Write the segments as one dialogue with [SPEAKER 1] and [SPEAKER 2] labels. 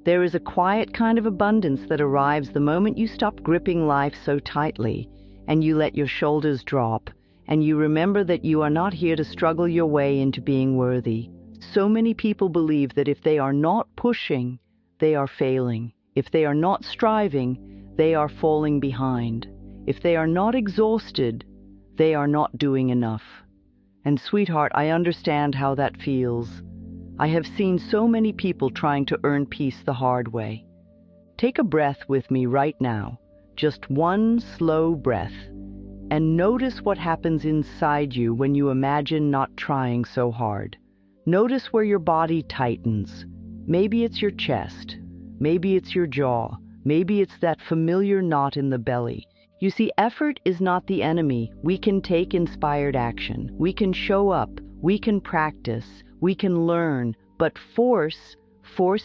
[SPEAKER 1] There is a quiet kind of abundance that arrives the moment you stop gripping life so tightly and you let your shoulders drop and you remember that you are not here to struggle your way into being worthy. So many people believe that if they are not pushing, they are failing. If they are not striving, they are falling behind. If they are not exhausted, they are not doing enough. And sweetheart, I understand how that feels. I have seen so many people trying to earn peace the hard way. Take a breath with me right now, just one slow breath, and notice what happens inside you when you imagine not trying so hard. Notice where your body tightens. Maybe it's your chest, maybe it's your jaw, maybe it's that familiar knot in the belly. You see, effort is not the enemy. We can take inspired action. We can show up. We can practice. We can learn. But force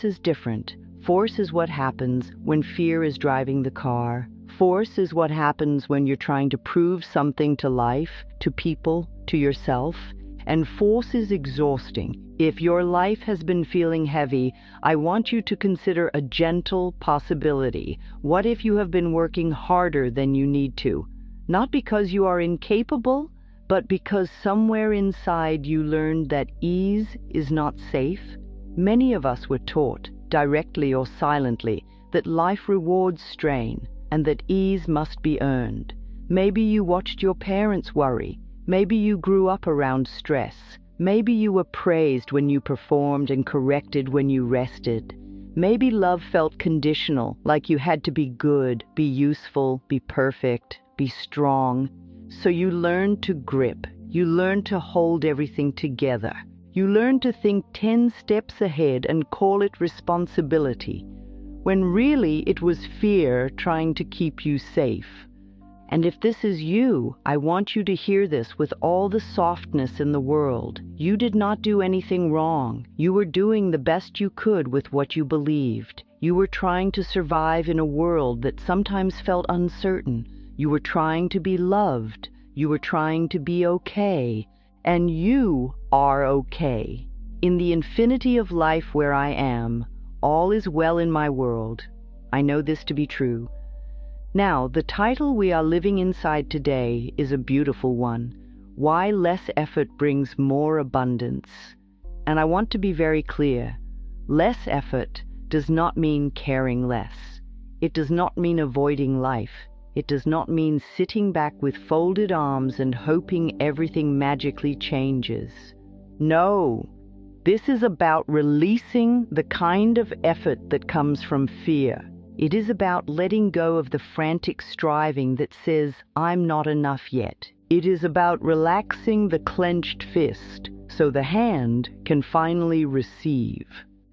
[SPEAKER 1] is different. Force is what happens when fear is driving the car. Force is what happens when you're trying to prove something to life, to people, to yourself. And force is exhausting. If your life has been feeling heavy, I want you to consider a gentle possibility. What if you have been working harder than you need to? Not because you are incapable, but because somewhere inside you learned that ease is not safe. Many of us were taught, directly or silently, that life rewards strain and that ease must be earned. Maybe you watched your parents worry. Maybe you grew up around stress. Maybe you were praised when you performed and corrected when you rested. Maybe love felt conditional, like you had to be good, be useful, be perfect, be strong. So you learned to grip. You learned to hold everything together. You learned to think 10 steps ahead and call it responsibility, when really it was fear trying to keep you safe. And if this is you, I want you to hear this with all the softness in the world. You did not do anything wrong. You were doing the best you could with what you believed. You were trying to survive in a world that sometimes felt uncertain. You were trying to be loved. You were trying to be okay. And you are okay. In the infinity of life where I am, all is well in my world. I know this to be true. Now, the title we are living inside today is a beautiful one. Why less effort brings more abundance. And I want to be very clear. Less effort does not mean caring less. It does not mean avoiding life. It does not mean sitting back with folded arms and hoping everything magically changes. No, this is about releasing the kind of effort that comes from fear. It is about letting go of the frantic striving that says, I'm not enough yet. It is about relaxing the clenched fist so the hand can finally receive.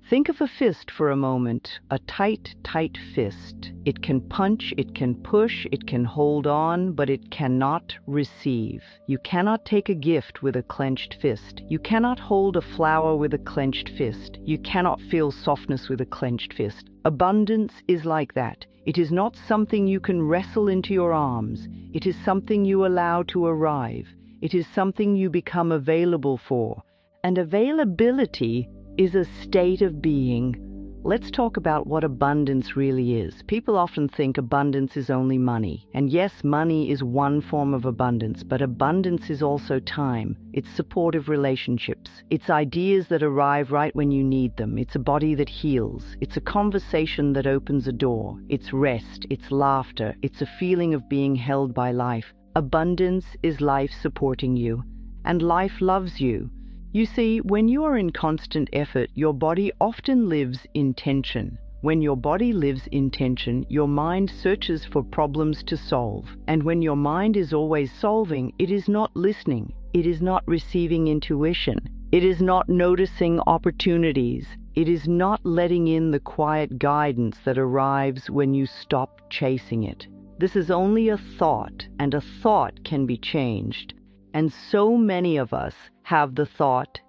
[SPEAKER 1] Think of a fist for a moment, a tight, tight fist. It can punch, it can push, it can hold on, but it cannot receive. You cannot take a gift with a clenched fist. You cannot hold a flower with a clenched fist. You cannot feel softness with a clenched fist. Abundance is like that. It is not something you can wrestle into your arms. It is something you allow to arrive. It is something you become available for. And availability is a state of being. Let's talk about what abundance really is. People often think abundance is only money. And yes, money is one form of abundance, but abundance is also time. It's supportive relationships. It's ideas that arrive right when you need them. It's a body that heals. It's a conversation that opens a door. It's rest. It's laughter. It's a feeling of being held by life. Abundance is life supporting you, and life loves you. You see, when you are in constant effort, your body often lives in tension. When your body lives in tension, your mind searches for problems to solve. And when your mind is always solving, it is not listening. It is not receiving intuition. It is not noticing opportunities. It is not letting in the quiet guidance that arrives when you stop chasing it. This is only a thought, and a thought can be changed. And so many of us have the thought,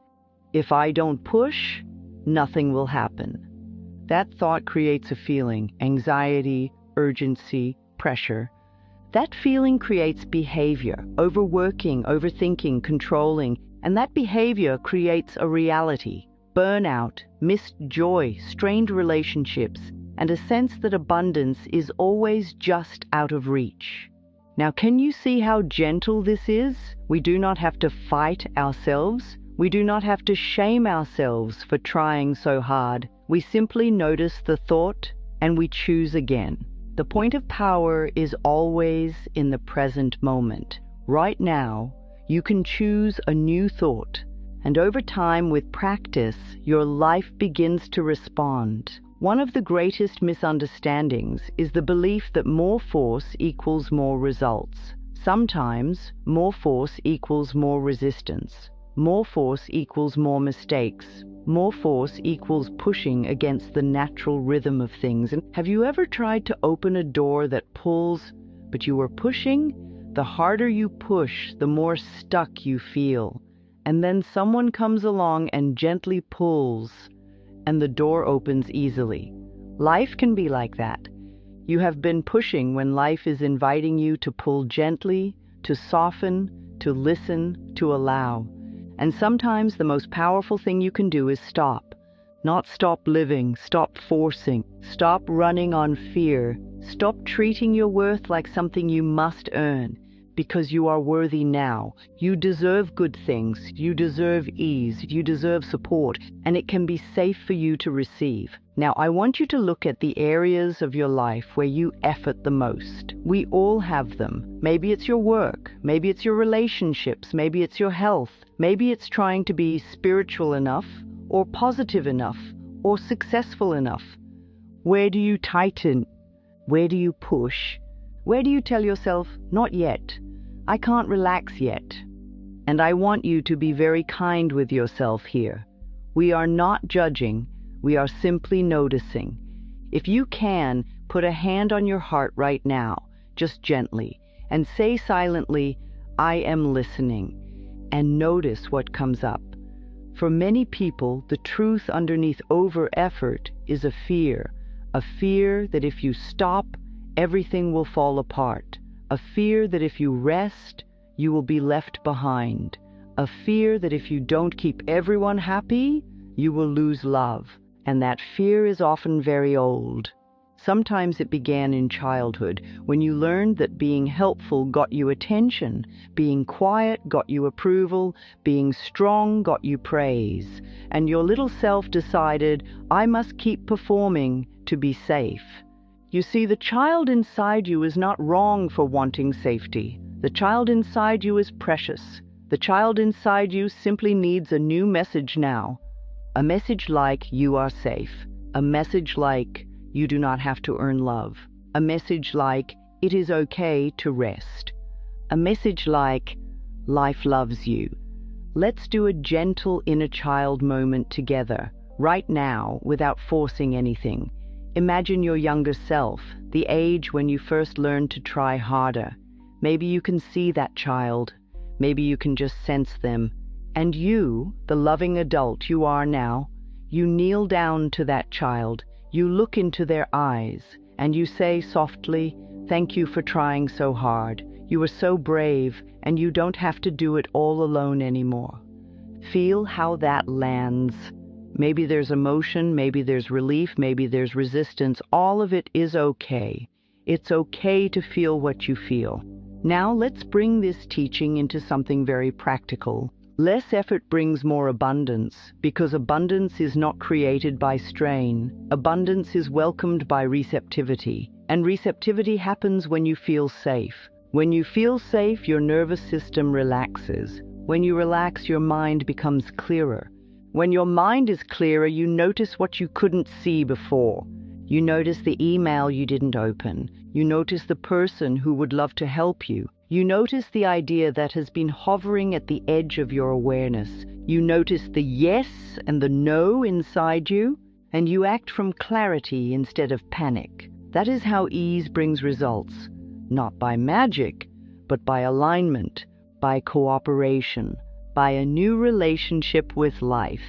[SPEAKER 1] if I don't push, nothing will happen. That thought creates a feeling, anxiety, urgency, pressure. That feeling creates behavior, overworking, overthinking, controlling, and that behavior creates a reality. burnout, missed joy, strained relationships, and a sense that abundance is always just out of reach. Now, can you see how gentle this is? We do not have to fight ourselves. We do not have to shame ourselves for trying so hard. We simply notice the thought and we choose again. The point of power is always in the present moment. Right now, you can choose a new thought, and over time, with practice, your life begins to respond. One of the greatest misunderstandings is the belief that more force equals more results. Sometimes, more force equals more resistance. More force equals more mistakes. More force equals pushing against the natural rhythm of things. And have you ever tried to open a door that pulls, but you are pushing? The harder you push, the more stuck you feel. And then someone comes along and gently pulls, and the door opens easily. Life can be like that. You have been pushing when life is inviting you to pull gently, to soften, to listen, to allow. And sometimes the most powerful thing you can do is stop. Not stop living, stop forcing, stop running on fear, stop treating your worth like something you must earn. Because you are worthy now. You deserve good things. You deserve ease. You deserve support. And it can be safe for you to receive. Now, I want you to look at the areas of your life where you effort the most. We all have them. Maybe it's your work. Maybe it's your relationships. Maybe it's your health. Maybe it's trying to be spiritual enough, or positive enough, or successful enough. Where do you tighten? Where do you push? Where do you tell yourself, not yet? I can't relax yet. And I want you to be very kind with yourself here. We are not judging, we are simply noticing. If you can, put a hand on your heart right now, just gently, and say silently, I am listening, and notice what comes up. For many people, the truth underneath over-effort is a fear that if you stop, everything will fall apart. A fear that if you rest, you will be left behind. A fear that if you don't keep everyone happy, you will lose love. And that fear is often very old. Sometimes it began in childhood, when you learned that being helpful got you attention, being quiet got you approval, being strong got you praise, and your little self decided, I must keep performing to be safe. You see, the child inside you is not wrong for wanting safety. The child inside you is precious. The child inside you simply needs a new message now. A message like you are safe. A message like you do not have to earn love. A message like it is okay to rest. A message like life loves you. Let's do a gentle inner child moment together, right now, without forcing anything. Imagine your younger self, the age when you first learned to try harder. Maybe you can see that child. Maybe you can just sense them. And you, the loving adult you are now, you kneel down to that child. You look into their eyes, and you say softly, thank you for trying so hard. You were so brave, and you don't have to do it all alone anymore. Feel how that lands. Maybe there's emotion, maybe there's relief, maybe there's resistance. All of it is okay. It's okay to feel what you feel. Now let's bring this teaching into something very practical. Less effort brings more abundance, because abundance is not created by strain. Abundance is welcomed by receptivity, and receptivity happens when you feel safe. When you feel safe, your nervous system relaxes. When you relax, your mind becomes clearer. When your mind is clearer, you notice what you couldn't see before. You notice the email you didn't open. You notice the person who would love to help you. You notice the idea that has been hovering at the edge of your awareness. You notice the yes and the no inside you, and you act from clarity instead of panic. That is how ease brings results, not by magic, but by alignment, by cooperation, by a new relationship with life.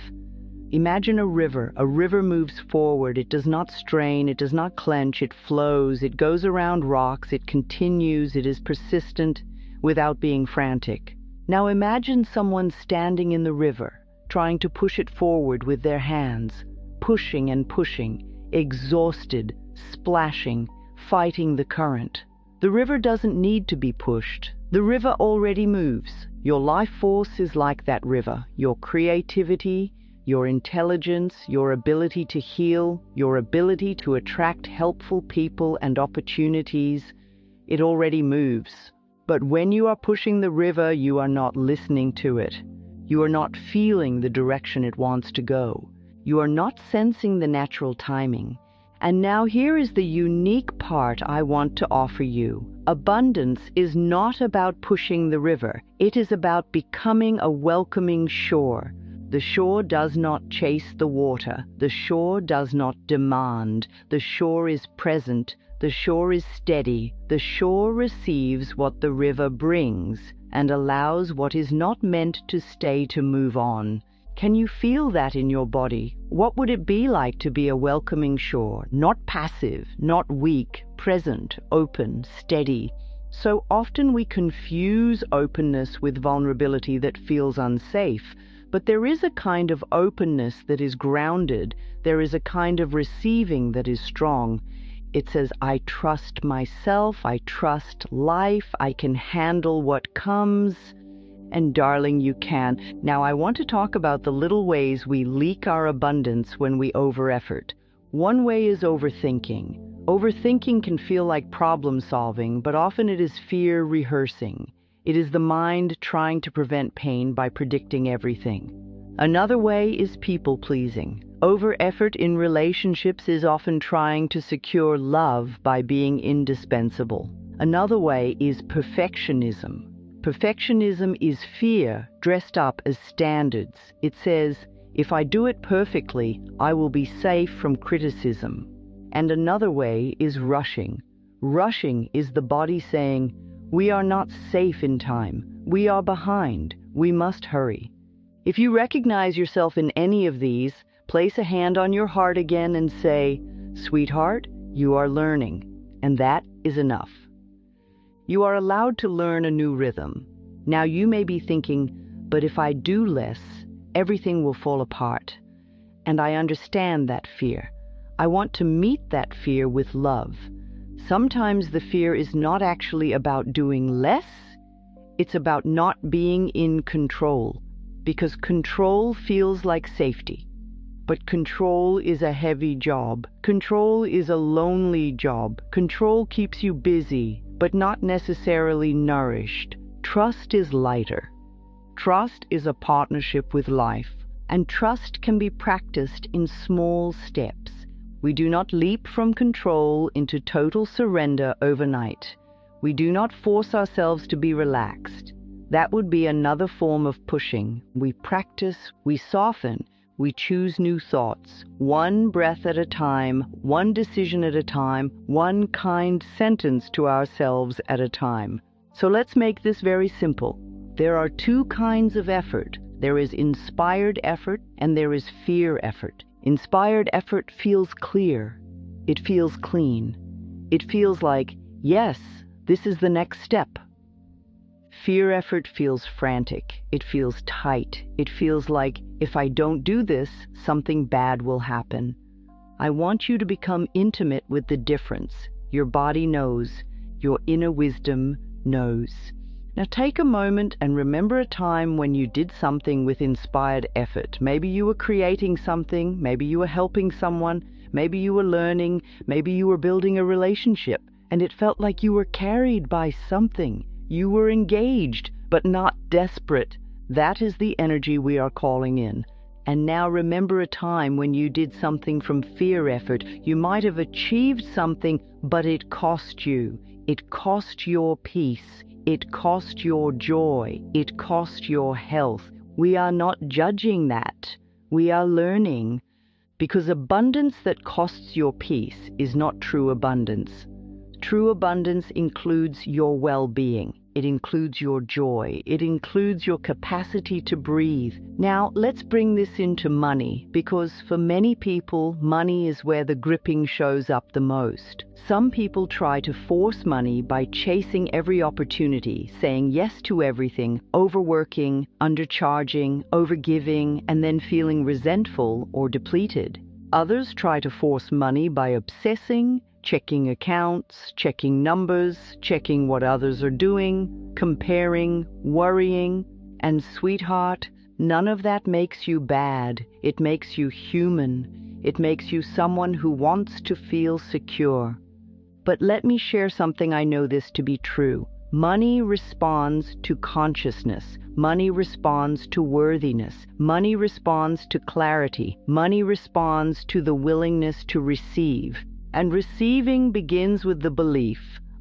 [SPEAKER 1] Imagine a river. A river moves forward. It does not strain. It does not clench. It flows. It goes around rocks. It continues. It is persistent without being frantic. Now imagine someone standing in the river. trying to push it forward with their hands, pushing and pushing, exhausted, splashing, fighting the current. The river doesn't need to be pushed. The river already moves. Your life force is like that river. Your creativity, your intelligence, your ability to heal, your ability to attract helpful people and opportunities, it already moves. But when you are pushing the river, you are not listening to it. You are not feeling the direction it wants to go. You are not sensing the natural timing. And now here is the unique part I want to offer you. Abundance is not about pushing the river. It is about becoming a welcoming shore. The shore does not chase the water. The shore does not demand. The shore is present. The shore is steady. The shore receives what the river brings and allows what is not meant to stay to move on. Can you feel that in your body? What would it be like to be a welcoming shore? Not passive, not weak, present, open, steady. So often we confuse openness with vulnerability that feels unsafe, but there is a kind of openness that is grounded. There is a kind of receiving that is strong. It says, I trust myself, I trust life, I can handle what comes. And darling, you can. Now I want to talk about the little ways we leak our abundance when we over-effort. One way is overthinking. Overthinking can feel like problem solving, but often it is fear rehearsing. It is the mind trying to prevent pain by predicting everything. Another way is people-pleasing. Over-effort in relationships is often trying to secure love by being indispensable. Another way is perfectionism. Perfectionism is fear dressed up as standards. It says, if I do it perfectly, I will be safe from criticism. And another way is rushing. Rushing is the body saying, we are not safe in time. We are behind. We must hurry. If you recognize yourself in any of these, place a hand on your heart again and say, sweetheart, you are learning. And that is enough. You are allowed to learn a new rhythm. Now you may be thinking, but if I do less, everything will fall apart. And I understand that fear. I want to meet that fear with love. Sometimes the fear is not actually about doing less. It's about not being in control, because control feels like safety. But control is a heavy job. Control is a lonely job. Control keeps you busy, but not necessarily nourished. Trust is lighter. Trust is a partnership with life, and trust can be practiced in small steps. We do not leap from control into total surrender overnight. We do not force ourselves to be relaxed. That would be another form of pushing. We practice, we soften, we choose new thoughts, one breath at a time, one decision at a time, one kind sentence to ourselves at a time. So let's make this very simple. There are two kinds of effort. There is inspired effort and there is fear effort. Inspired effort feels clear. It feels clean. It feels like, yes, this is the next step. Fear effort feels frantic. It feels tight. It feels like, if I don't do this, something bad will happen. I want you to become intimate with the difference. Your body knows. Your inner wisdom knows. Now take a moment and remember a time when you did something with inspired effort. Maybe you were creating something. Maybe you were helping someone. Maybe you were learning. Maybe you were building a relationship. And it felt like you were carried by something. You were engaged, but not desperate. That is the energy we are calling in. And now remember a time when you did something from fear effort. You might have achieved something, but it cost you. It cost your peace. It cost your joy. It cost your health. We are not judging that. We are learning. Because abundance that costs your peace is not true abundance. True abundance includes your well-being. It includes your joy. It includes your capacity to breathe. Now, let's bring this into money, because for many people, money is where the gripping shows up the most. Some people try to force money by chasing every opportunity, saying yes to everything, overworking, undercharging, overgiving, and then feeling resentful or depleted. Others try to force money by obsessing, checking accounts, checking numbers, checking what others are doing, comparing, worrying. And sweetheart, none of that makes you bad. It makes you human. It makes you someone who wants to feel secure. But let me share something I know this to be true. Money responds to consciousness. Money responds to worthiness. Money responds to clarity. Money responds to the willingness to receive. And receiving begins with the belief,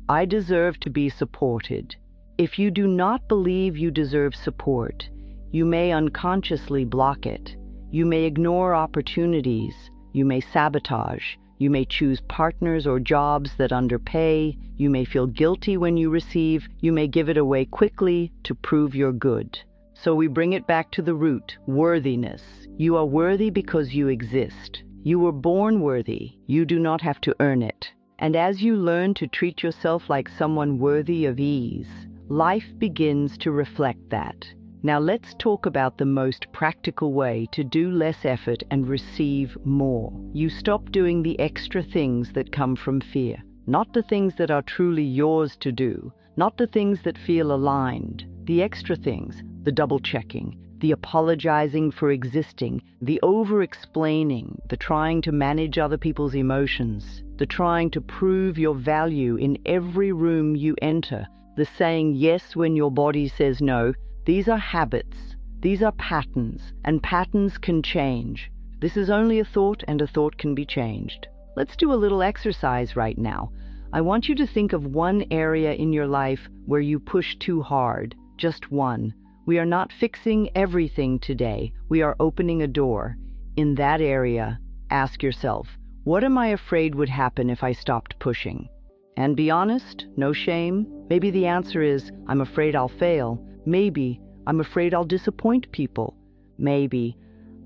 [SPEAKER 1] I deserve to be supported. If you do not believe you deserve support, you may unconsciously block it. You may ignore opportunities. You may sabotage. You may choose partners or jobs that underpay. You may feel guilty when you receive. You may give it away quickly to prove you're good. So we bring it back to the root, worthiness. You are worthy because you exist. You were born worthy. You do not have to earn it. And as you learn to treat yourself like someone worthy of ease, life begins to reflect that. Now let's talk about the most practical way to do less effort and receive more. You stop doing the extra things that come from fear, not the things that are truly yours to do, not the things that feel aligned. The extra things, the double-checking, the apologizing for existing, the over-explaining, the trying to manage other people's emotions, the trying to prove your value in every room you enter, the saying yes when your body says no. These are habits, these are patterns, and patterns can change. This is only a thought, and a thought can be changed. Let's do a little exercise right now. I want you to think of one area in your life where you push too hard, just one. We are not fixing everything today. We are opening a door. In that area, ask yourself, what am I afraid would happen if I stopped pushing? And be honest, no shame. Maybe the answer is, I'm afraid I'll fail. Maybe, I'm afraid I'll disappoint people. Maybe,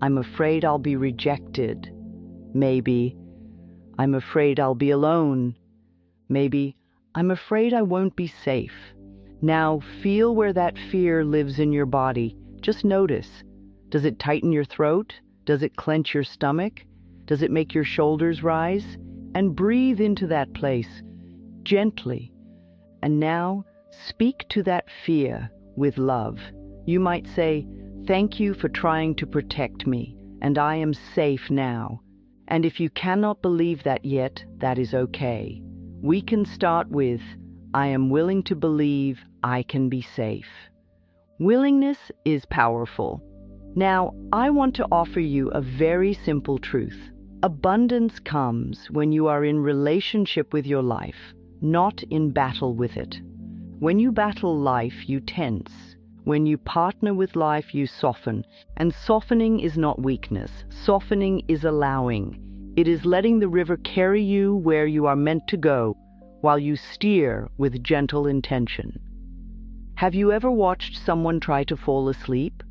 [SPEAKER 1] I'm afraid I'll be rejected. Maybe, I'm afraid I'll be alone. Maybe, I'm afraid I won't be safe. Now, feel where that fear lives in your body. Just notice. Does it tighten your throat? Does it clench your stomach? Does it make your shoulders rise? And breathe into that place, gently. And now, speak to that fear with love. You might say, thank you for trying to protect me, and I am safe now. And if you cannot believe that yet, that is okay. We can start with, I am willing to believe I can be safe. Willingness is powerful. Now, I want to offer you a very simple truth. Abundance comes when you are in relationship with your life, not in battle with it. When you battle life, you tense. When you partner with life, you soften. And softening is not weakness. Softening is allowing. It is letting the river carry you where you are meant to go, while you steer with gentle intention. Have you ever watched someone try to fall asleep?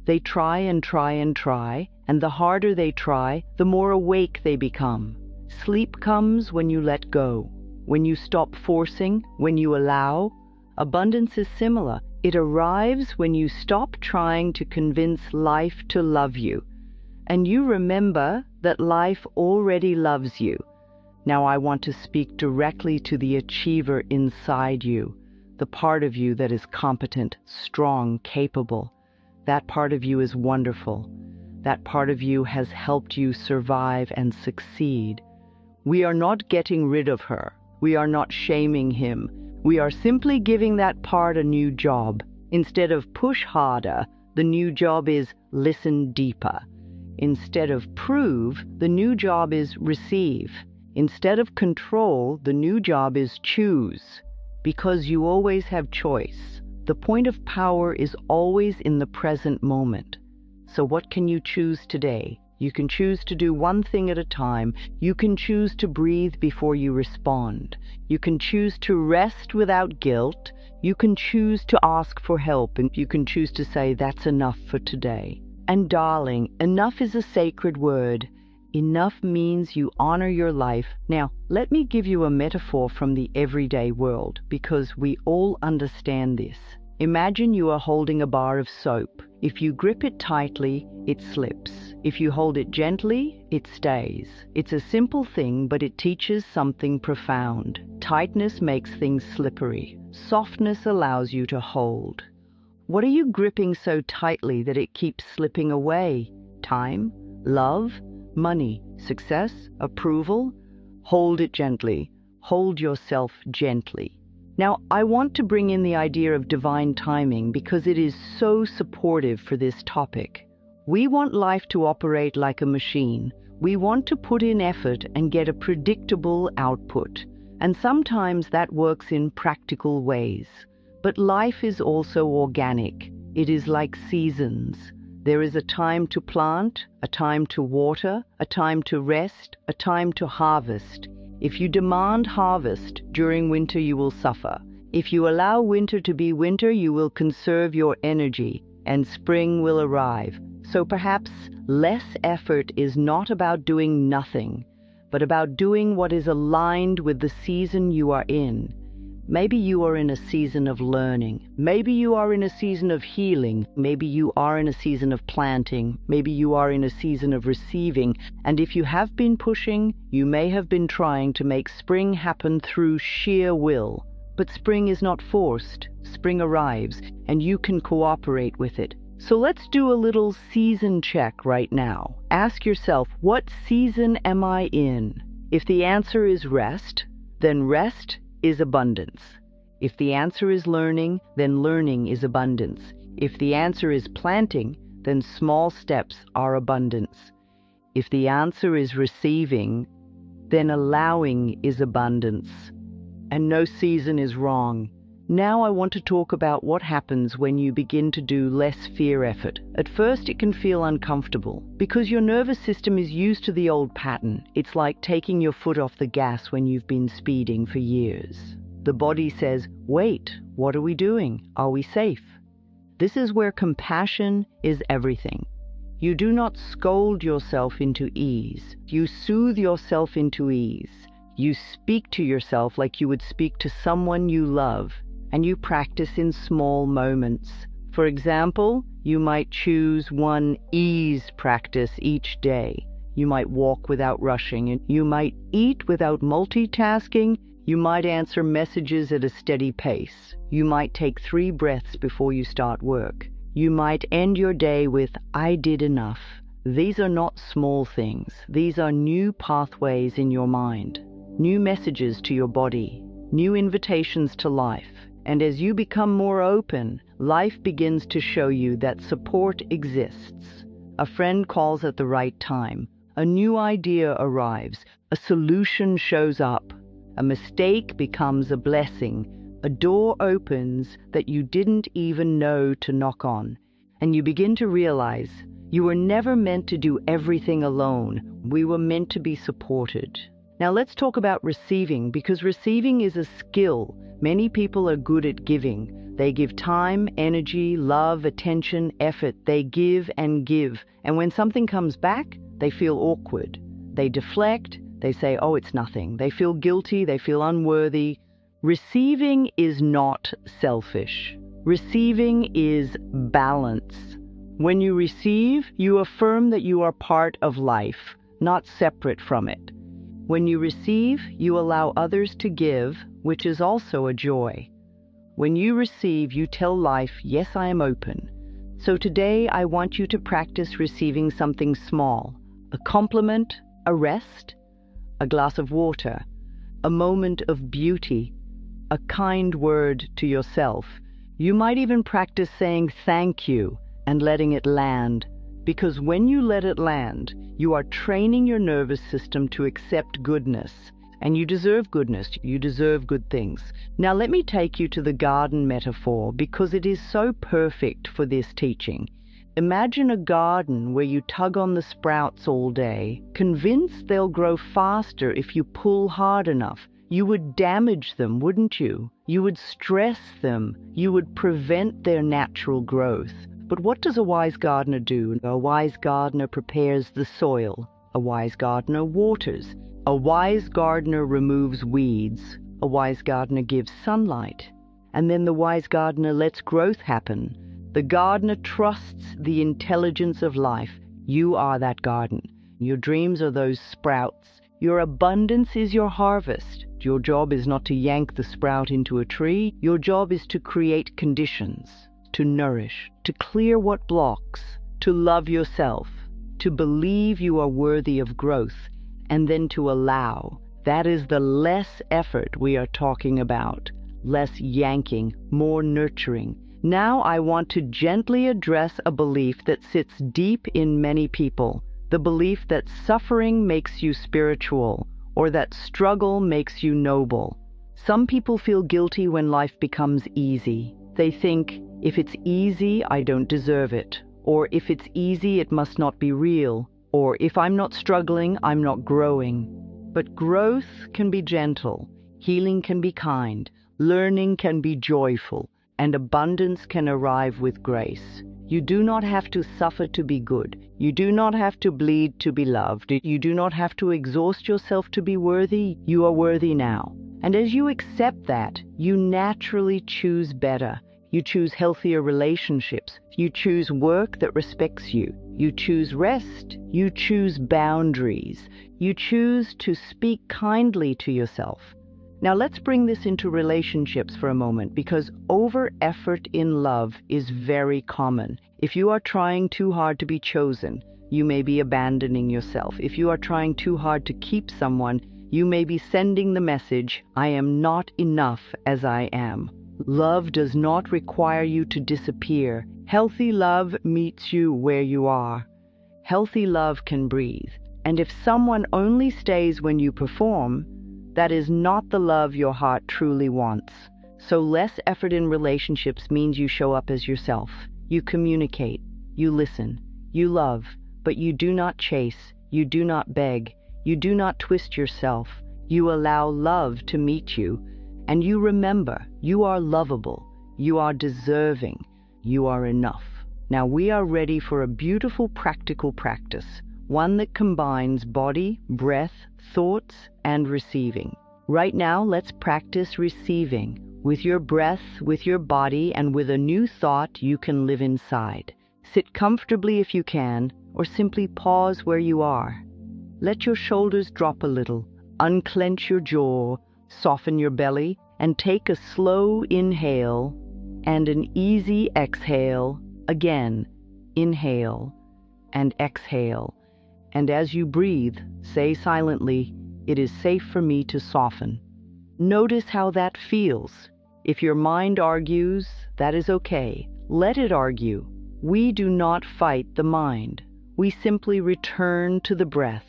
[SPEAKER 1] They try and try and try, and the harder they try, the more awake they become. Sleep comes when you let go, when you stop forcing, when you allow. Abundance is similar. It arrives when you stop trying to convince life to love you, and you remember that life already loves you. Now I want to speak directly to the achiever inside you, the part of you that is competent, strong, capable. That part of you is wonderful. That part of you has helped you survive and succeed. We are not getting rid of her. We are not shaming him. We are simply giving that part a new job. Instead of push harder, the new job is listen deeper. Instead of prove, the new job is receive. Instead of control, the new job is choose. Because you always have choice. The point of power is always in the present moment. So what can you choose today? You can choose to do one thing at a time. You can choose to breathe before you respond. You can choose to rest without guilt. You can choose to ask for help, and you can choose to say, that's enough for today. And darling, enough is a sacred word. Enough means you honor your life. Now, let me give you a metaphor from the everyday world, because we all understand this. Imagine you are holding a bar of soap. If you grip it tightly, it slips. If you hold it gently, it stays. It's a simple thing, but it teaches something profound. Tightness makes things slippery. Softness allows you to hold. What are you gripping so tightly that it keeps slipping away? Time? Love? Money? Success? Approval? Hold it gently. Hold yourself gently. Now, I want to bring in the idea of divine timing because it is so supportive for this topic. We want life to operate like a machine. We want to put in effort and get a predictable output. And sometimes that works in practical ways. But life is also organic. It is like seasons. There is a time to plant, a time to water, a time to rest, a time to harvest. If you demand harvest during winter, you will suffer. If you allow winter to be winter, you will conserve your energy, and spring will arrive. So perhaps less effort is not about doing nothing, but about doing what is aligned with the season you are in. Maybe you are in a season of learning. Maybe you are in a season of healing. Maybe you are in a season of planting. Maybe you are in a season of receiving. And if you have been pushing, you may have been trying to make spring happen through sheer will. But spring is not forced. Spring arrives, and you can cooperate with it. So let's do a little season check right now. Ask yourself, what season am I in? If the answer is rest, then rest is abundance. If the answer is learning, then learning is abundance. If the answer is planting, then small steps are abundance. If the answer is receiving, then allowing is abundance. And no season is wrong. Now I want to talk about what happens when you begin to do less fear effort. At first it can feel uncomfortable because your nervous system is used to the old pattern. It's like taking your foot off the gas when you've been speeding for years. The body says, wait, what are we doing? Are we safe? This is where compassion is everything. You do not scold yourself into ease. You soothe yourself into ease. You speak to yourself like you would speak to someone you love. And you practice in small moments. For example, you might choose one ease practice each day. You might walk without rushing, and you might eat without multitasking. You might answer messages at a steady pace. You might take 3 breaths before you start work. You might end your day with, I did enough. These are not small things. These are new pathways in your mind, new messages to your body, new invitations to life. And as you become more open, life begins to show you that support exists. A friend calls at the right time. A new idea arrives. A solution shows up. A mistake becomes a blessing. A door opens that you didn't even know to knock on. And you begin to realize you were never meant to do everything alone. We were meant to be supported. Now let's talk about receiving, because receiving is a skill. Many people are good at giving. They give time, energy, love, attention, effort. They give and give. And when something comes back, they feel awkward. They deflect. They say, oh, it's nothing. They feel guilty. They feel unworthy. Receiving is not selfish. Receiving is balance. When you receive, you affirm that you are part of life, not separate from it. When you receive, you allow others to give, which is also a joy. When you receive, you tell life, yes, I am open. So today I want you to practice receiving something small, a compliment, a rest, a glass of water, a moment of beauty, a kind word to yourself. You might even practice saying thank you and letting it land. Because when you let it land, you are training your nervous system to accept goodness. And you deserve goodness. You deserve good things. Now let me take you to the garden metaphor because it is so perfect for this teaching. Imagine a garden where you tug on the sprouts all day, convinced they'll grow faster if you pull hard enough. You would damage them, wouldn't you? You would stress them. You would prevent their natural growth. But what does a wise gardener do? A wise gardener prepares the soil. A wise gardener waters. A wise gardener removes weeds. A wise gardener gives sunlight. And then the wise gardener lets growth happen. The gardener trusts the intelligence of life. You are that garden. Your dreams are those sprouts. Your abundance is your harvest. Your job is not to yank the sprout into a tree. Your job is to create conditions, to nourish, to clear what blocks, to love yourself, to believe you are worthy of growth, and then to allow. That is the less effort we are talking about. Less yanking, more nurturing. Now I want to gently address a belief that sits deep in many people. The belief that suffering makes you spiritual, or that struggle makes you noble. Some people feel guilty when life becomes easy. They think, if it's easy, I don't deserve it. Or if it's easy, it must not be real. Or if I'm not struggling, I'm not growing. But growth can be gentle, healing can be kind, learning can be joyful, and abundance can arrive with grace. You do not have to suffer to be good. You do not have to bleed to be loved. You do not have to exhaust yourself to be worthy. You are worthy now. And as you accept that, you naturally choose better. You choose healthier relationships. You choose work that respects you. You choose rest. You choose boundaries. You choose to speak kindly to yourself. Now let's bring this into relationships for a moment, because over-effort in love is very common. If you are trying too hard to be chosen, you may be abandoning yourself. If you are trying too hard to keep someone, you may be sending the message, I am not enough as I am. Love does not require you to disappear. Healthy love meets you where you are. Healthy love can breathe. And if someone only stays when you perform, that is not the love your heart truly wants. So less effort in relationships means you show up as yourself. You communicate, you listen, you love, but you do not chase, you do not beg, you do not twist yourself. You allow love to meet you, and you remember you are lovable, you are deserving, you are enough. Now we are ready for a beautiful practical practice, one that combines body, breath, thoughts, and receiving. Right now, let's practice receiving. With your breath, with your body, and with a new thought you can live inside. Sit comfortably if you can, or simply pause where you are. Let your shoulders drop a little, unclench your jaw, soften your belly, and take a slow inhale and an easy exhale. Again, inhale and exhale. And as you breathe, say silently, it is safe for me to soften. Notice how that feels. If your mind argues, that is okay. Let it argue. We do not fight the mind. We simply return to the breath.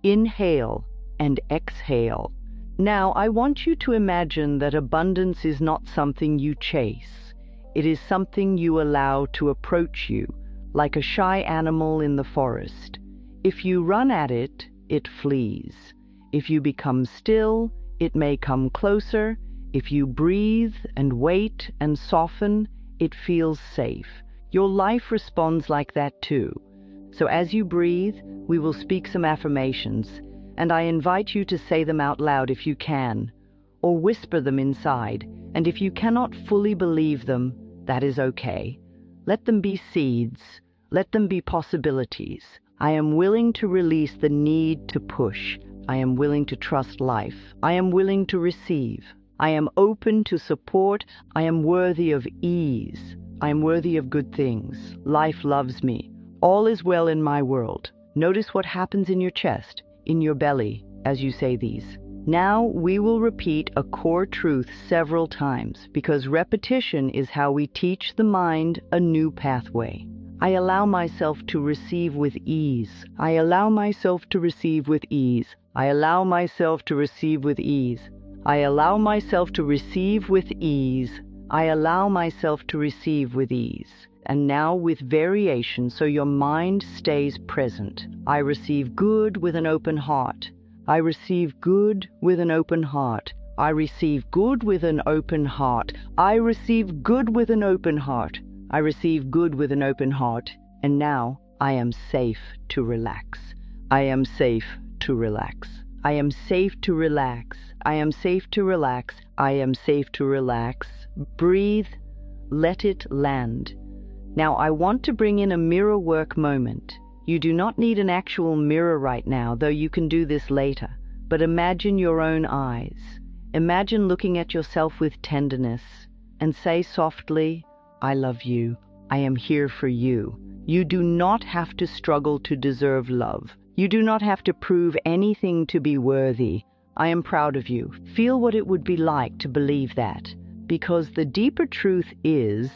[SPEAKER 1] Inhale and exhale. Now, I want you to imagine that abundance is not something you chase. It is something you allow to approach you, like a shy animal in the forest. If you run at it, it flees. If you become still, it may come closer. If you breathe and wait and soften, it feels safe. Your life responds like that too. So as you breathe, we will speak some affirmations, and I invite you to say them out loud if you can, or whisper them inside. And if you cannot fully believe them, that is okay. Let them be seeds. Let them be possibilities. I am willing to release the need to push. I am willing to trust life. I am willing to receive. I am open to support. I am worthy of ease. I am worthy of good things. Life loves me. All is well in my world. Notice what happens in your chest, in your belly, as you say these. Now we will repeat a core truth several times, because repetition is how we teach the mind a new pathway. I allow myself to receive with ease. I allow myself to receive with ease. I allow myself to receive with ease. I allow myself to receive with ease. I allow myself to receive with ease. And now with variation so your mind stays present. I receive good with an open heart. I receive good with an open heart. I receive good with an open heart. I receive good with an open heart. I receive good with an open heart. And now I am safe to relax. I am safe to relax. I am safe to relax. I am safe to relax. I am safe to relax. Breathe. Let it land. Now I want to bring in a mirror work moment. You do not need an actual mirror right now, though you can do this later. But imagine your own eyes. Imagine looking at yourself with tenderness and say softly, I love you. I am here for you. You do not have to struggle to deserve love. You do not have to prove anything to be worthy. I am proud of you. Feel what it would be like to believe that. Because the deeper truth is,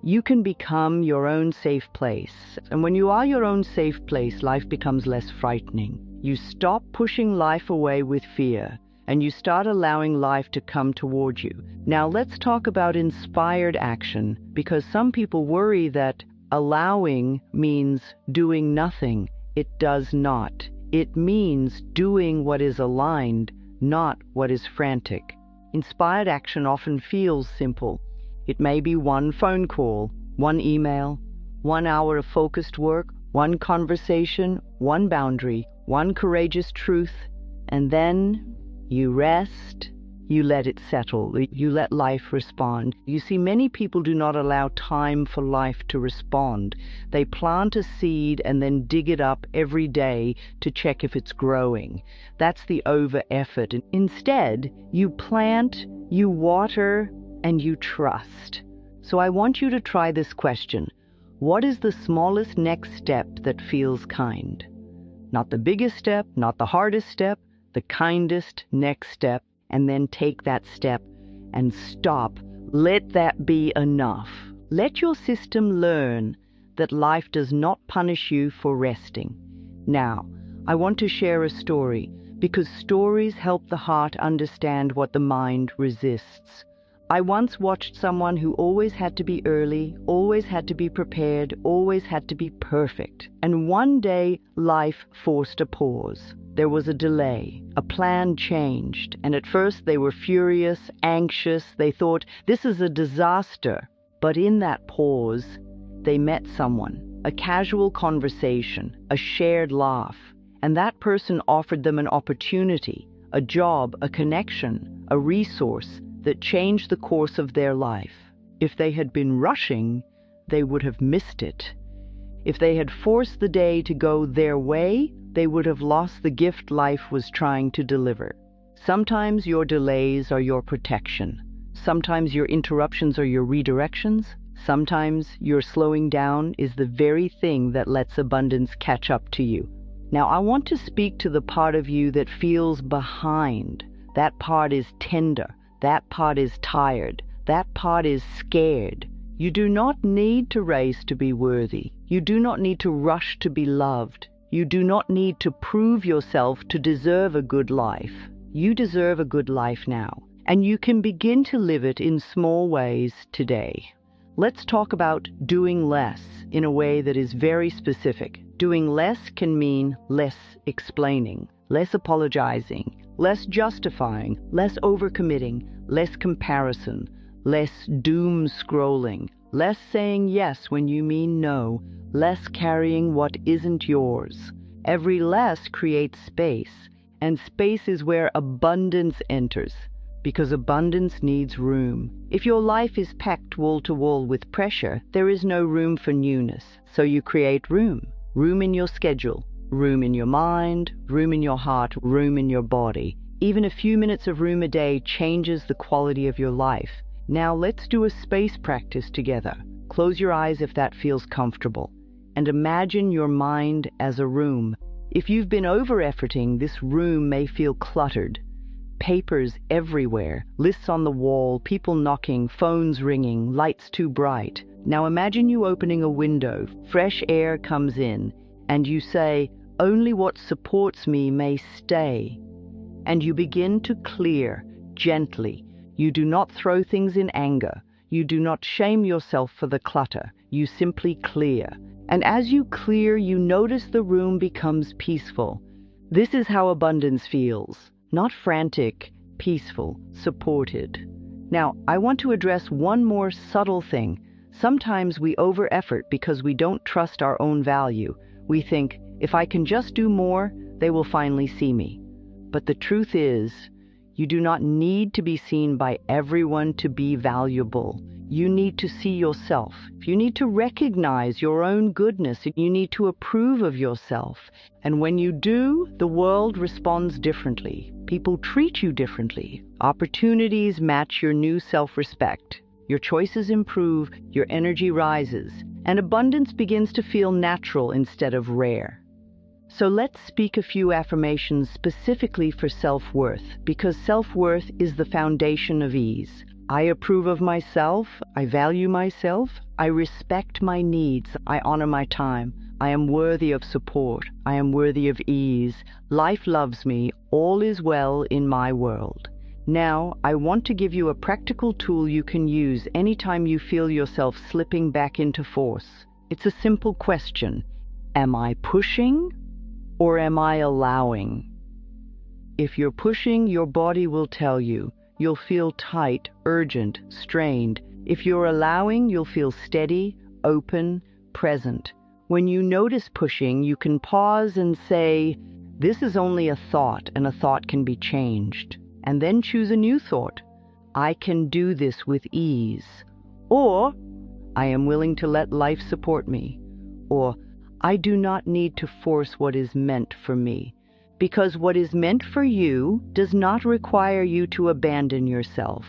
[SPEAKER 1] you can become your own safe place. And when you are your own safe place, life becomes less frightening. You stop pushing life away with fear, and you start allowing life to come toward you. Now let's talk about inspired action, because some people worry that allowing means doing nothing. It does not. It means doing what is aligned, not what is frantic. Inspired action often feels simple. It may be one phone call, one email, 1 hour of focused work, one conversation, one boundary, one courageous truth, and then you rest, you let it settle, you let life respond. You see, many people do not allow time for life to respond. They plant a seed and then dig it up every day to check if it's growing. That's the over effort. Instead, you plant, you water, and you trust. So I want you to try this question. What is the smallest next step that feels kind? Not the biggest step, not the hardest step, the kindest next step, and then take that step and stop. Let that be enough. Let your system learn that life does not punish you for resting. Now, I want to share a story, because stories help the heart understand what the mind resists. I once watched someone who always had to be early, always had to be prepared, always had to be perfect. And one day, life forced a pause. There was a delay. A plan changed. And at first they were furious, anxious. They thought, this is a disaster. But in that pause, they met someone, a casual conversation, a shared laugh. And that person offered them an opportunity, a job, a connection, a resource that changed the course of their life. If they had been rushing, they would have missed it. If they had forced the day to go their way, they would have lost the gift life was trying to deliver. Sometimes your delays are your protection. Sometimes your interruptions are your redirections. Sometimes your slowing down is the very thing that lets abundance catch up to you. Now, I want to speak to the part of you that feels behind. That part is tender. That part is tired. That part is scared. You do not need to race to be worthy. You do not need to rush to be loved. You do not need to prove yourself to deserve a good life. You deserve a good life now, and you can begin to live it in small ways today. Let's talk about doing less in a way that is very specific. Doing less can mean less explaining, less apologizing, less justifying, less overcommitting, less comparison, less doom scrolling, less saying yes when you mean no, less carrying what isn't yours. Every less creates space, and space is where abundance enters, because abundance needs room. If your life is packed wall to wall with pressure, there is no room for newness, so you create room. Room in your schedule, room in your mind, room in your heart, room in your body. Even a few minutes of room a day changes the quality of your life. Now let's do a space practice together. Close your eyes if that feels comfortable, and imagine your mind as a room. If you've been over-efforting, this room may feel cluttered. Papers everywhere, lists on the wall, people knocking, phones ringing, lights too bright. Now imagine you opening a window, fresh air comes in, and you say, only what supports me may stay. And you begin to clear, gently. You do not throw things in anger. You do not shame yourself for the clutter. You simply clear. And as you clear, you notice the room becomes peaceful. This is how abundance feels, not frantic, peaceful, supported. Now, I want to address one more subtle thing. Sometimes we over-effort because we don't trust our own value. We think, if I can just do more, they will finally see me. But the truth is, you do not need to be seen by everyone to be valuable. You need to see yourself. You need to recognize your own goodness. You need to approve of yourself. And when you do, the world responds differently. People treat you differently. Opportunities match your new self-respect. Your choices improve, your energy rises, and abundance begins to feel natural instead of rare. So let's speak a few affirmations specifically for self-worth, because self-worth is the foundation of ease. I approve of myself, I value myself, I respect my needs, I honor my time, I am worthy of support, I am worthy of ease, life loves me, all is well in my world. Now, I want to give you a practical tool you can use anytime you feel yourself slipping back into force. It's a simple question. Am I pushing or am I allowing? If you're pushing, your body will tell you. You'll feel tight, urgent, strained. If you're allowing, you'll feel steady, open, present. When you notice pushing, you can pause and say, this is only a thought, and a thought can be changed. And then choose a new thought. I can do this with ease. Or, I am willing to let life support me. Or, I do not need to force what is meant for me. Because what is meant for you does not require you to abandon yourself.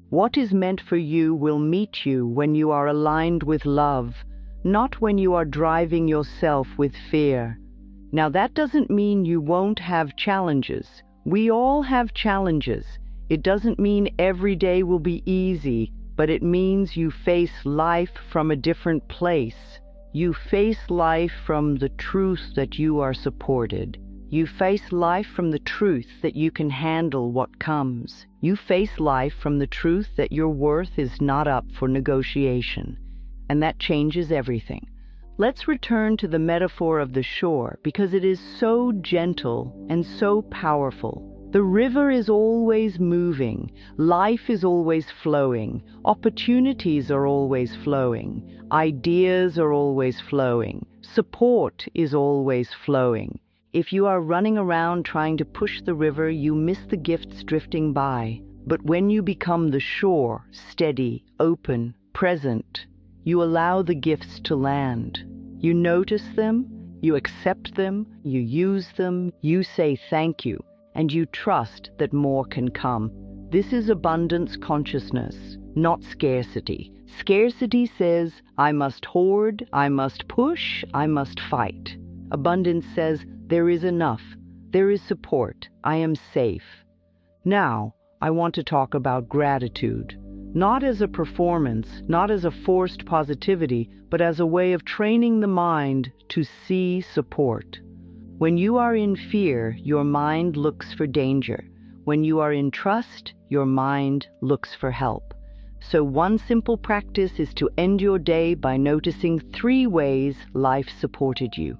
[SPEAKER 1] What is meant for you will meet you when you are aligned with love, not when you are driving yourself with fear. Now, that doesn't mean you won't have challenges. We all have challenges. It doesn't mean every day will be easy, but it means you face life from a different place. You face life from the truth that you are supported. You face life from the truth that you can handle what comes. You face life from the truth that your worth is not up for negotiation. And that changes everything. Let's return to the metaphor of the shore because it is so gentle and so powerful. The river is always moving. Life is always flowing. Opportunities are always flowing. Ideas are always flowing. Support is always flowing. If you are running around trying to push the river, you miss the gifts drifting by. But when you become the shore, steady, open, present, you allow the gifts to land. You notice them, you accept them, you use them, you say thank you, and you trust that more can come. This is abundance consciousness, not scarcity. Scarcity says, I must hoard, I must push, I must fight. Abundance says, there is enough, there is support, I am safe. Now, I want to talk about gratitude, not as a performance, not as a forced positivity, but as a way of training the mind to see support. When you are in fear, your mind looks for danger. When you are in trust, your mind looks for help. So one simple practice is to end your day by noticing 3 ways life supported you.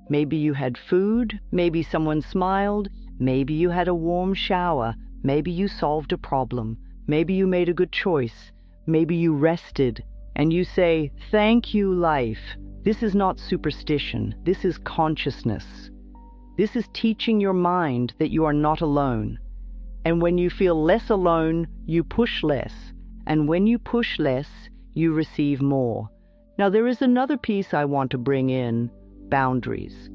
[SPEAKER 1] Maybe you had food, maybe someone smiled, maybe you had a warm shower, maybe you solved a problem, maybe you made a good choice, maybe you rested, and you say, thank you, life. This is not superstition, this is consciousness. This is teaching your mind that you are not alone. And when you feel less alone, you push less. And when you push less, you receive more. Now there is another piece I want to bring in. Boundaries.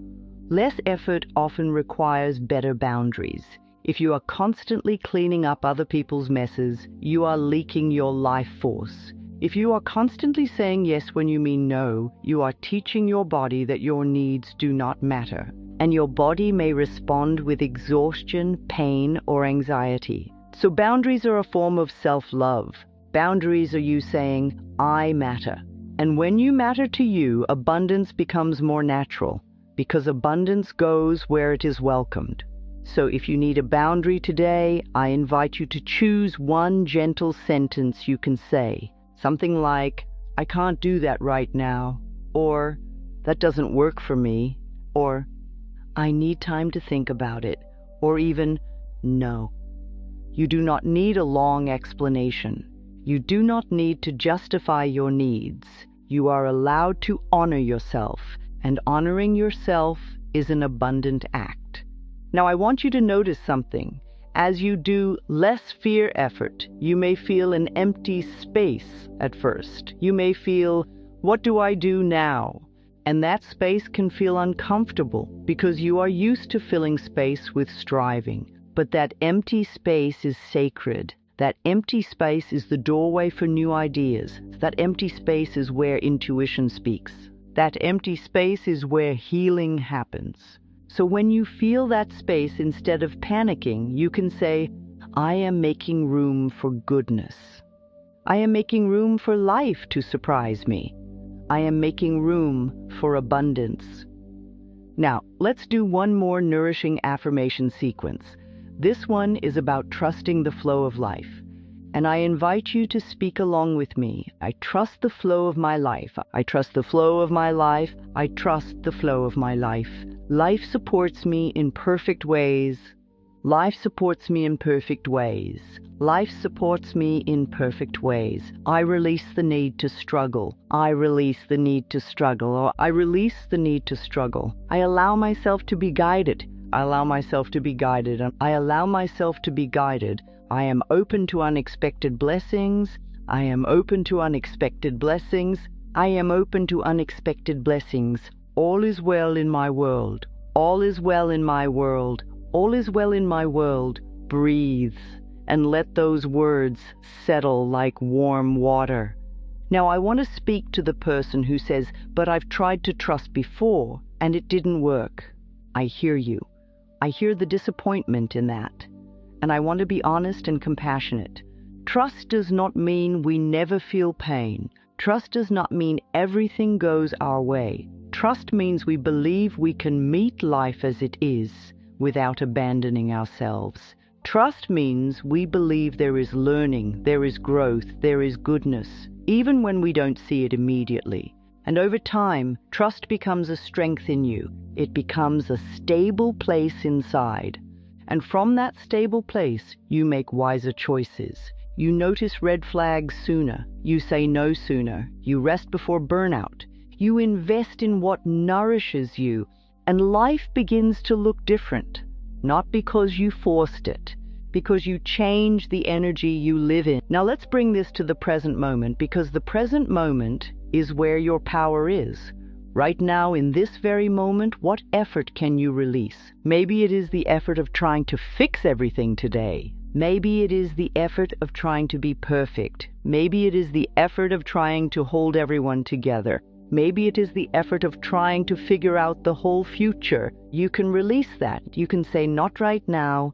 [SPEAKER 1] Less effort often requires better boundaries. If you are constantly cleaning up other people's messes, you are leaking your life force. If you are constantly saying yes when you mean no, you are teaching your body that your needs do not matter. And your body may respond with exhaustion, pain, or anxiety. So boundaries are a form of self-love. Boundaries are you saying, I matter. And when you matter to you, abundance becomes more natural, because abundance goes where it is welcomed. So if you need a boundary today, I invite you to choose one gentle sentence you can say. Something like, I can't do that right now, or that doesn't work for me, or I need time to think about it, or even, no. You do not need a long explanation. You do not need to justify your needs. You are allowed to honor yourself, and honoring yourself is an abundant act. Now I want you to notice something. As you do less fear effort, you may feel an empty space at first. You may feel, what do I do now? And that space can feel uncomfortable because you are used to filling space with striving. But that empty space is sacred. That empty space is the doorway for new ideas. That empty space is where intuition speaks. That empty space is where healing happens. So when you feel that space, instead of panicking, you can say, I am making room for goodness. I am making room for life to surprise me. I am making room for abundance. Now, let's do one more nourishing affirmation sequence. This one is about trusting the flow of life. And I invite you to speak along with me. I trust the flow of my life. I trust the flow of my life. I trust the flow of my life. Life supports me in perfect ways. Life supports me in perfect ways. Life supports me in perfect ways. I release the need to struggle. I release the need to struggle. Or I release the need to struggle. I allow myself to be guided. I allow myself to be guided. I allow myself to be guided. I am open to unexpected blessings. I am open to unexpected blessings. I am open to unexpected blessings. All is well in my world. All is well in my world. All is well in my world. Breathe and let those words settle like warm water. Now I want to speak to the person who says, but I've tried to trust before and it didn't work. I hear you. I hear the disappointment in that. And I want to be honest and compassionate. Trust does not mean we never feel pain. Trust does not mean everything goes our way. Trust means we believe we can meet life as it is without abandoning ourselves. Trust means we believe there is learning, there is growth, there is goodness, even when we don't see it immediately. And over time, trust becomes a strength in you. It becomes a stable place inside. And from that stable place, you make wiser choices. You notice red flags sooner. You say no sooner. You rest before burnout. You invest in what nourishes you, and life begins to look different. Not because you forced it, because you change the energy you live in. Now let's bring this to the present moment, because the present moment is where your power is. Right now, in this very moment, what effort can you release? Maybe it is the effort of trying to fix everything today. Maybe it is the effort of trying to be perfect. Maybe it is the effort of trying to hold everyone together. Maybe it is the effort of trying to figure out the whole future. You can release that. You can say, not right now,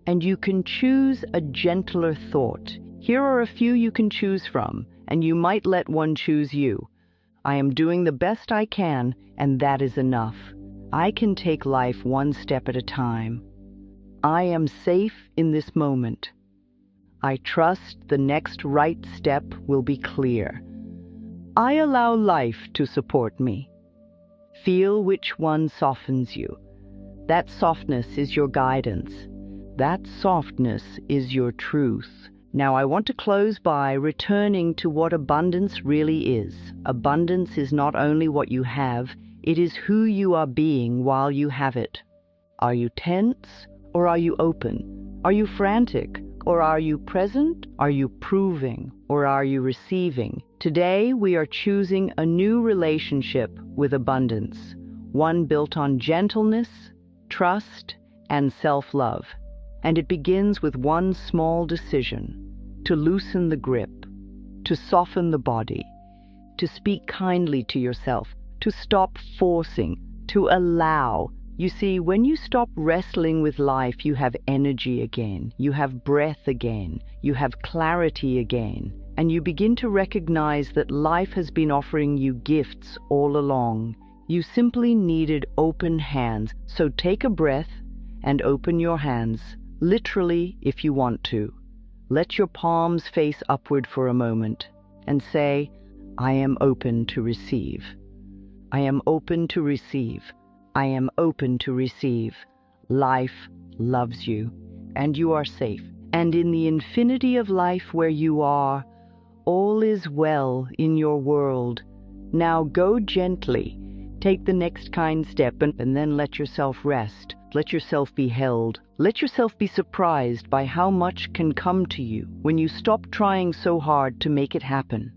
[SPEAKER 1] and you can choose a gentler thought. Here are a few you can choose from, and you might let one choose you. I am doing the best I can, and that is enough. I can take life one step at a time. I am safe in this moment. I trust the next right step will be clear. I allow life to support me. Feel which one softens you. That softness is your guidance. That softness is your truth. Now I want to close by returning to what abundance really is. Abundance is not only what you have, it is who you are being while you have it. Are you tense or are you open? Are you frantic or are you present? Are you proving or are you receiving? Today we are choosing a new relationship with abundance, one built on gentleness, trust, and self-love. And it begins with one small decision: to loosen the grip, to soften the body, to speak kindly to yourself, to stop forcing, to allow. You see, when you stop wrestling with life, you have energy again, you have breath again, you have clarity again, and you begin to recognize that life has been offering you gifts all along. You simply needed open hands. So take a breath and open your hands. Literally, if you want to. Let your palms face upward for a moment and say, I am open to receive. I am open to receive. I am open to receive. Life loves you, and you are safe. And in the infinity of life where you are, all is well in your world. Now go gently. Take the next kind step and then let yourself rest. Let yourself be held. Let yourself be surprised by how much can come to you when you stop trying so hard to make it happen.